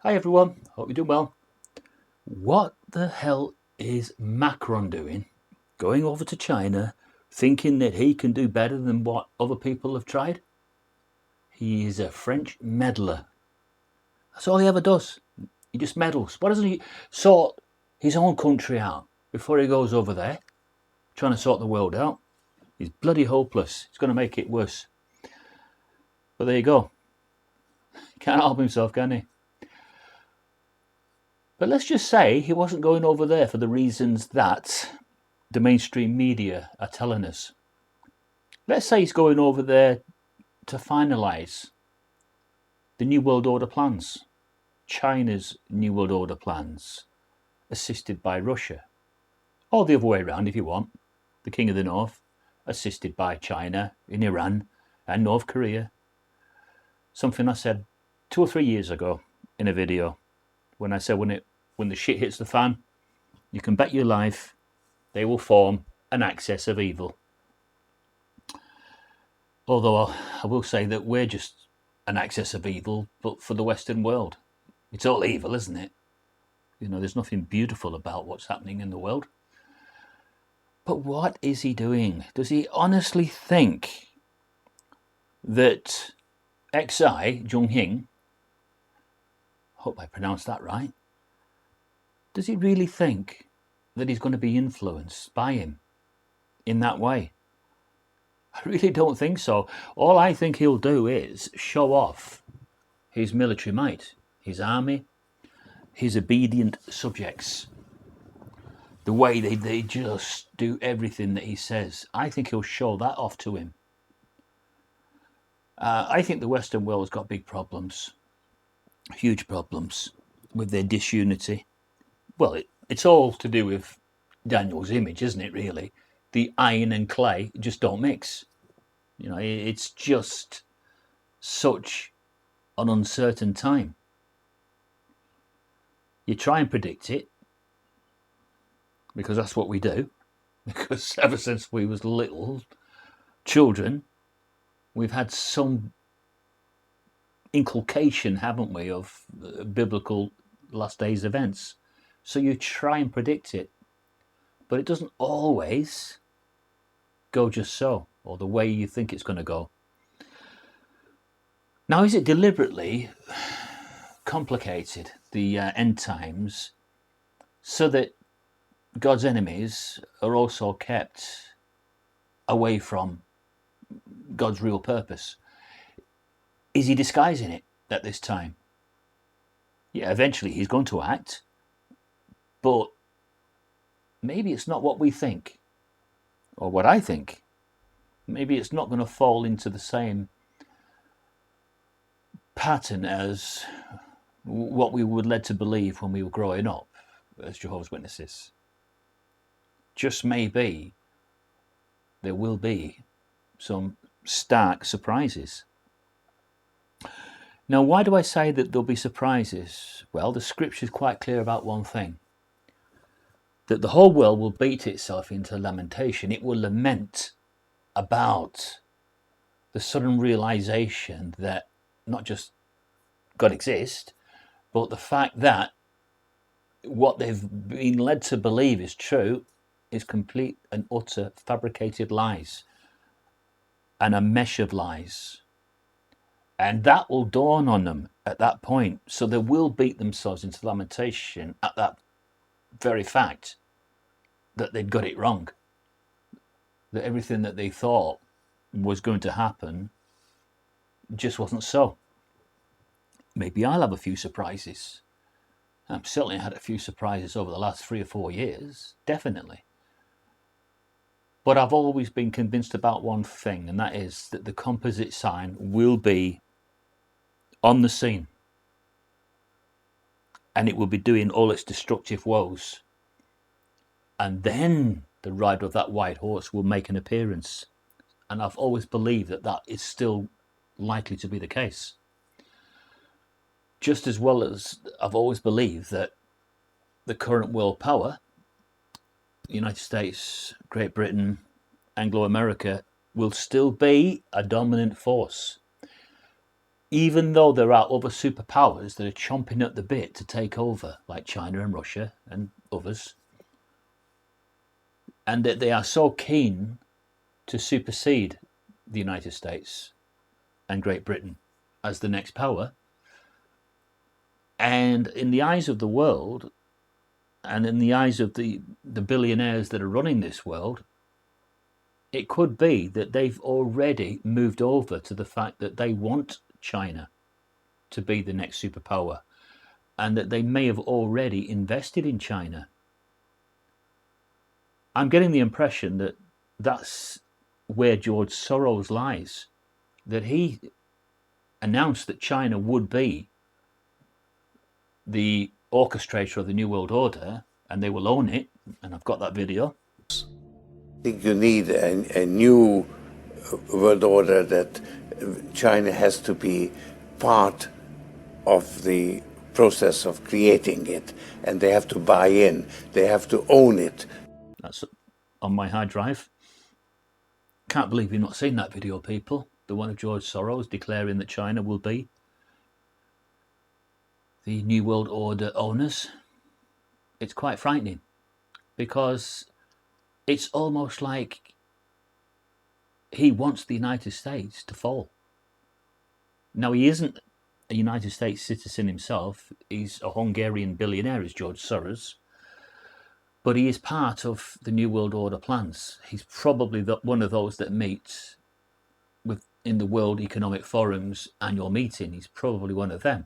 Hi everyone, hope you're doing well. What the hell is Macron doing? Going over to China, thinking that he can do better than what other people have tried? He is a French meddler. That's all he ever does. He just meddles. Why doesn't he sort his own country out before he goes over there, trying to sort the world out? He's bloody hopeless. He's going to make it worse. But there you go. Can't help himself, can he? But let's just say he wasn't going over there for the reasons that the mainstream media are telling us. Let's say he's going over there to finalise the New World Order plans, China's New World Order plans, assisted by Russia. Or the other way around, if you want. The King of the North, assisted by China in Iran and North Korea. Something I said 2 or 3 years ago in a video when I said when the shit hits the fan, you can bet your life they will form an axis of evil. Although I will say that we're just an axis of evil, but for the Western world. It's all evil, isn't it? There's nothing beautiful about what's happening in the world. But what is he doing? Does he honestly think that Xi Jinping, hope I pronounced that right, does he really think that he's going to be influenced by him in that way? I really don't think so. All I think he'll do is show off his military might, his army, his obedient subjects. The way they just do everything that he says. I think he'll show that off to him. I think the Western world has got big problems, huge problems with their disunity. Well, it's all to do with Daniel's image, isn't it, really? The iron and clay just don't mix. It's just such an uncertain time. You try and predict it, because that's what we do. Because ever since we was little children, we've had some inculcation, haven't we, of biblical last days events. So you try and predict it, but it doesn't always go just so, or the way you think it's going to go. Now, is it deliberately complicated, the end times, so that God's enemies are also kept away from God's real purpose? Is he disguising it at this time? Yeah, eventually he's going to act, but maybe it's not what we think, or what I think. Maybe it's not going to fall into the same pattern as what we were led to believe when we were growing up as Jehovah's Witnesses. Just maybe there will be some stark surprises. Now, why do I say that there'll be surprises? Well, the scripture is quite clear about one thing, that the whole world will beat itself into lamentation. It will lament about the sudden realization that not just God exists, but the fact that what they've been led to believe is true is complete and utter fabricated lies and a mesh of lies. And that will dawn on them at that point. So they will beat themselves into lamentation at that very fact that they'd got it wrong, that everything that they thought was going to happen just wasn't so. Maybe I'll have a few surprises. I've certainly had a few surprises over the last 3 or 4 years, definitely. But I've always been convinced about one thing, and that is that the composite sign will be on the scene, and it will be doing all its destructive woes. And then the rider of that white horse will make an appearance. And I've always believed that that is still likely to be the case. Just as well as I've always believed that the current world power, the United States, Great Britain, Anglo-America, will still be a dominant force. even though there are other superpowers that are chomping at the bit to take over, like China and Russia and others, and that they are so keen to supersede the United States and Great Britain as the next power. And in the eyes of the world, and in the eyes of the billionaires that are running this world, it could be that they've already moved over to the fact that they want China to be the next superpower, and that they may have already invested in China. I'm getting the impression that that's where George Soros lies, that he announced that China would be the orchestrator of the New World Order, and they will own it, and I've got that video. I think you need a new world order, that China has to be part of the process of creating it, and they have to buy in, they have to own it. That's on my hard drive. Can't believe you've not seen that video, people. The one of George Soros declaring that China will be the New World Order owners. It's quite frightening, because it's almost like he wants the United States to fall. Now, he isn't a United States citizen himself. He's a Hungarian billionaire, is George Soros. But he is part of the New World Order plans. He's probably one of those that meet in the World Economic Forum's annual meeting. He's probably one of them.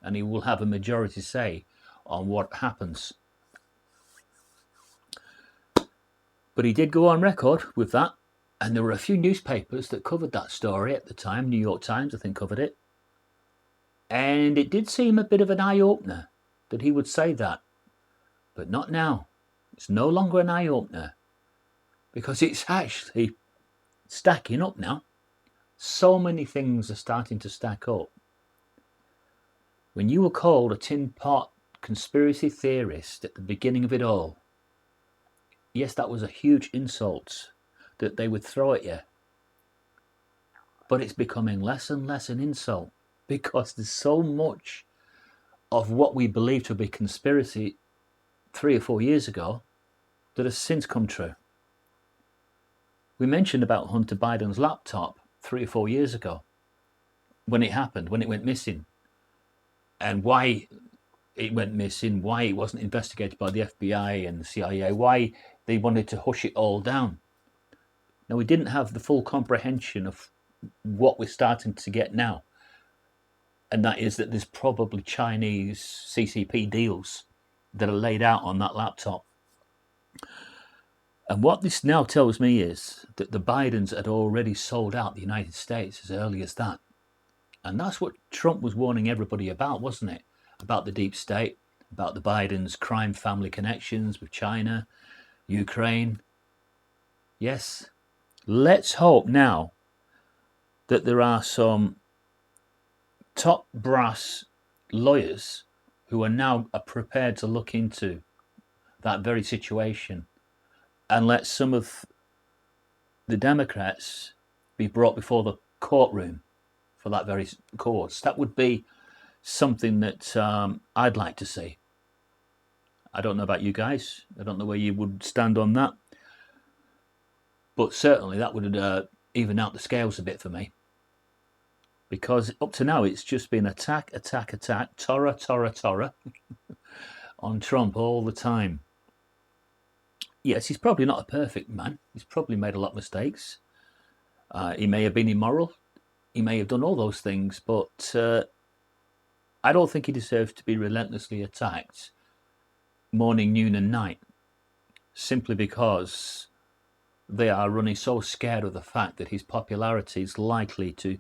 And he will have a majority say on what happens. But he did go on record with that. And there were a few newspapers that covered that story at the time. New York Times, I think, covered it. And it did seem a bit of an eye-opener that he would say that. But not now. It's no longer an eye-opener, because it's actually stacking up now. So many things are starting to stack up. When you were called a tin pot conspiracy theorist at the beginning of it all, yes, that was a huge insult that they would throw at you. But it's becoming less and less an insult, because there's so much of what we believed to be conspiracy 3 or 4 years ago that has since come true. We mentioned about Hunter Biden's laptop 3 or 4 years ago, when it happened, when it went missing, and why it went missing, why it wasn't investigated by the FBI and the CIA, why they wanted to hush it all down. Now, we didn't have the full comprehension of what we're starting to get now, and that is that there's probably Chinese CCP deals that are laid out on that laptop. And what this now tells me is that the Bidens had already sold out the United States as early as that. And that's what Trump was warning everybody about, wasn't it? About the deep state, about the Bidens' crime family connections with China, Ukraine. Yes, let's hope now that there are some top brass lawyers who are now prepared to look into that very situation, and let some of the Democrats be brought before the courtroom for that very cause. That would be something that I'd like to see. I don't know about you guys. I don't know where you would stand on that. But certainly that would even out the scales a bit for me. Because up to now, it's just been attack, Torah on Trump all the time. Yes, he's probably not a perfect man. He's probably made a lot of mistakes. He may have been immoral. He may have done all those things, but I don't think he deserves to be relentlessly attacked morning, noon and night, simply because they are running so scared of the fact that his popularity is likely to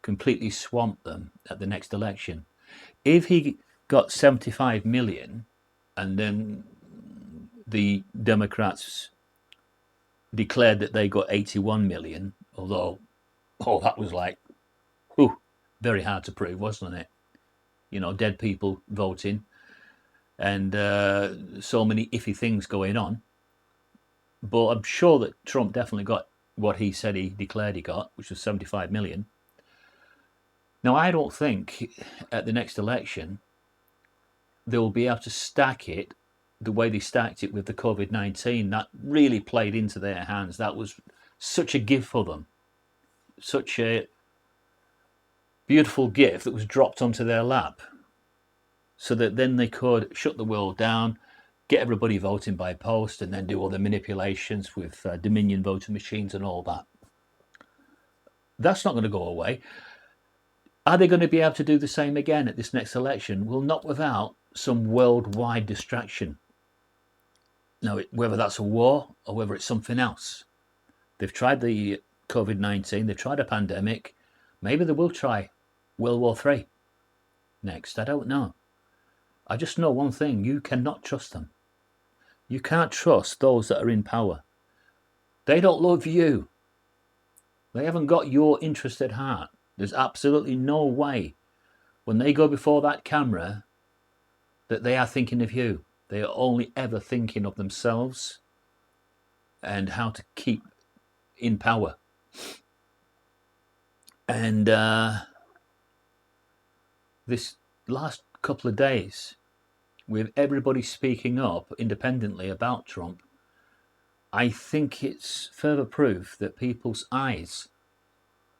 completely swamp them at the next election. If he got 75 million and then the Democrats declared that they got 81 million, although, that was like, very hard to prove, wasn't it? You know, dead people voting and so many iffy things going on. But I'm sure that Trump definitely got what he said he declared he got, which was 75 million. Now, I don't think at the next election they will be able to stack it the way they stacked it with the COVID-19. That really played into their hands. That was such a gift for them, such a beautiful gift that was dropped onto their lap, so that then they could shut the world down, get everybody voting by post, and then do all the manipulations with Dominion voting machines and all that. That's not going to go away. Are they going to be able to do the same again at this next election? Well, not without some worldwide distraction. Now, whether that's a war or whether it's something else. They've tried the COVID-19, they've tried a pandemic. Maybe they will try World War III next. I don't know. I just know one thing: you cannot trust them. You can't trust those that are in power. They don't love you. They haven't got your interest at heart. There's absolutely no way when they go before that camera that they are thinking of you. They are only ever thinking of themselves and how to keep in power. And this last couple of days, with everybody speaking up independently about Trump, I think it's further proof that people's eyes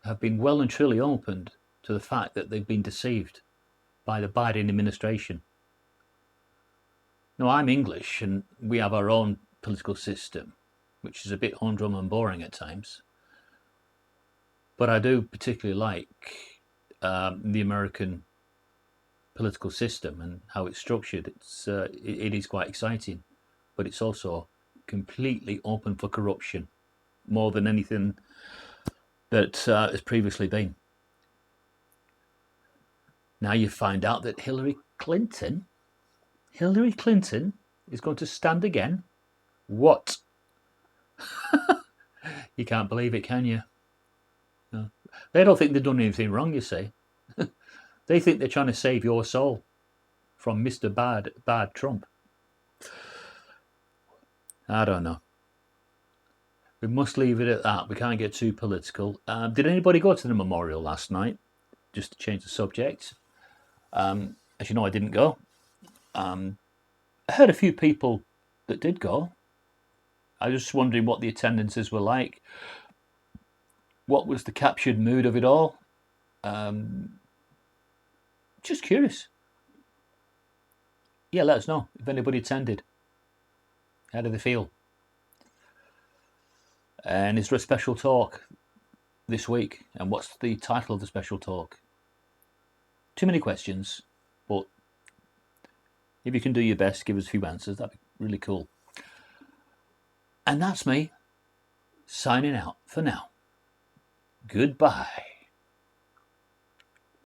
have been well and truly opened to the fact that they've been deceived by the Biden administration. Now, I'm English and we have our own political system, which is a bit humdrum and boring at times. But I do particularly like the American political system and how it's structured. It is quite exciting, but it's also completely open for corruption, more than anything that has previously been. Now you find out that Hillary Clinton is going to stand again. What? You can't believe it, can you? No. They don't think they've done anything wrong, you see. They think they're trying to save your soul from Mr. Bad Trump. I don't know. We must leave it at that. We can't get too political. Did anybody go to the memorial last night? Just to change the subject. As you know, I didn't go. I heard a few people that did go. I was just wondering what the attendances were like. What was the captured mood of it all? Just curious. Yeah, let us know if anybody attended. How do they feel? And is there a special talk this week? And what's the title of the special talk? Too many questions, but if you can do your best, give us a few answers. That'd be really cool. And that's me signing out for now. Goodbye.